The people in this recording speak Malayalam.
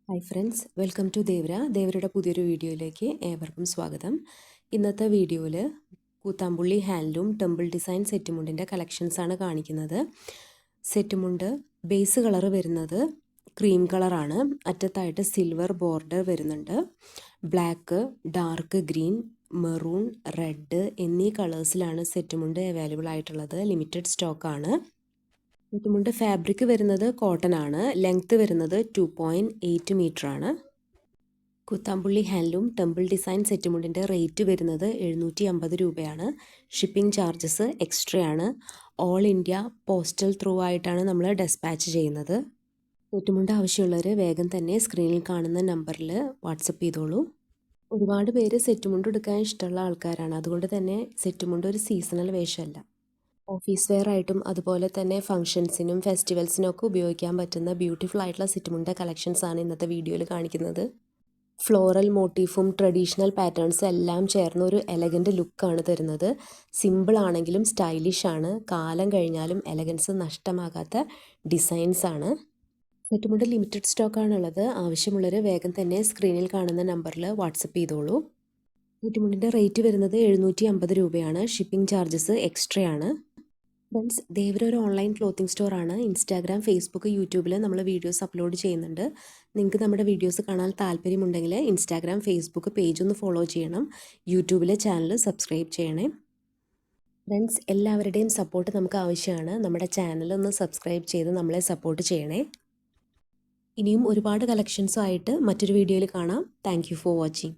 ഹായ് ഫ്രണ്ട്സ്, വെൽക്കം ടു ദേവരയുടെ പുതിയൊരു വീഡിയോയിലേക്ക് ഏവർക്കും സ്വാഗതം. ഇന്നത്തെ വീഡിയോയിൽ കൂത്താമ്പുള്ളി ഹാൻഡ്ലൂം ടെമ്പിൾ ഡിസൈൻ സെറ്റുമുണ്ടിൻ്റെ കളക്ഷൻസാണ് കാണിക്കുന്നത്. സെറ്റുമുണ്ട് ബേസ് കളർ വരുന്നത് ക്രീം കളറാണ്. അറ്റത്തായിട്ട് സിൽവർ ബോർഡർ വരുന്നുണ്ട്. Black, dark green, maroon, red എന്നീ കളേഴ്സിലാണ് സെറ്റുമുണ്ട് അവൈലബിൾ ആയിട്ടുള്ളത്. ലിമിറ്റഡ് സ്റ്റോക്കാണ്. സെറ്റുമുണ്ട് ഫാബ്രിക് വരുന്നത് കോട്ടൺ ആണ്. ലെങ്ത് വരുന്നത് 2.8 മീറ്റർ ആണ്. Kuthampully handloom temple design സെറ്റുമുണ്ടിൻ്റെ rate വരുന്നത് 750 രൂപയാണ്. ഷിപ്പിംഗ് ചാർജസ് എക്സ്ട്രാ ആണ്. ഓൾ ഇന്ത്യ പോസ്റ്റൽ ത്രൂ ആയിട്ടാണ് നമ്മൾ ഡെസ്പാച്ച് ചെയ്യുന്നത്. സെറ്റുമുണ്ട് ആവശ്യമുള്ളവർ വേഗം തന്നെ സ്ക്രീനിൽ കാണുന്ന നമ്പറിൽ വാട്സപ്പ് ചെയ്തോളൂ. ഒരുപാട് പേര് സെറ്റുമുണ്ട് എടുക്കാൻ ഇഷ്ടമുള്ള ആൾക്കാരാണ്. അതുകൊണ്ട് തന്നെ സെറ്റുമുണ്ട് ഒരു സീസണൽ വേഷമല്ല. ഓഫീസ് വെയർ ആയിട്ടും അതുപോലെ തന്നെ ഫംഗ്ഷൻസിനും ഫെസ്റ്റിവൽസിനും ഒക്കെ ഉപയോഗിക്കാൻ പറ്റുന്ന ബ്യൂട്ടിഫുൾ ആയിട്ടുള്ള സെറ്റുമുണ്ട് കളക്ഷൻസ് ആണ് ഇന്നത്തെ വീഡിയോയിൽ കാണിക്കുന്നത്. ഫ്ലോറൽ മോട്ടീഫും ട്രഡീഷണൽ പാറ്റേൺസും എല്ലാം ചേർന്ന ഒരു എലഗൻറ്റ് ലുക്കാണ് തരുന്നത്. സിമ്പിൾ ആണെങ്കിലും സ്റ്റൈലിഷ് ആണ്. കാലം കഴിഞ്ഞാലും എലഗൻസ് നഷ്ടമാകാത്ത ഡിസൈൻസ് ആണ്. സെറ്റുമുണ്ട് ലിമിറ്റഡ് സ്റ്റോക്കാണുള്ളത്. ആവശ്യമുള്ളവർ വേഗം തന്നെ സ്ക്രീനിൽ കാണുന്ന നമ്പറിൽ വാട്സപ്പ് ചെയ്തോളൂ. സെറ്റുമുണ്ടിൻ്റെ റേറ്റ് വരുന്നത് 750 രൂപയാണ്. ഷിപ്പിംഗ് ചാർജസ് എക്സ്ട്രാ ആണ്. ഫ്രണ്ട്സ്, ദേവര ഒരു ഓൺലൈൻ ക്ലോത്തിങ് സ്റ്റോറാണ്. ഇൻസ്റ്റാഗ്രാം, ഫേസ്ബുക്ക്, യൂട്യൂബിൽ നമ്മൾ വീഡിയോസ് അപ്ലോഡ് ചെയ്യുന്നുണ്ട്. നിങ്ങൾക്ക് നമ്മുടെ വീഡിയോസ് കാണാൻ താല്പര്യമുണ്ടെങ്കിൽ ഇൻസ്റ്റാഗ്രാം, ഫേസ്ബുക്ക് പേജ് ഒന്ന് ഫോളോ ചെയ്യണം. യൂട്യൂബിലെ ചാനൽ സബ്സ്ക്രൈബ് ചെയ്യണേ. ഫ്രണ്ട്സ്, എല്ലാവരുടെയും സപ്പോർട്ട് നമുക്ക് ആവശ്യമാണ്. നമ്മുടെ ചാനൽ ഒന്ന് സബ്സ്ക്രൈബ് ചെയ്ത് നമ്മളെ സപ്പോർട്ട് ചെയ്യണേ. ഇനിയും ഒരുപാട് കളക്ഷൻസുമായിട്ട് മറ്റൊരു വീഡിയോയിൽ കാണാം. Thank you for watching.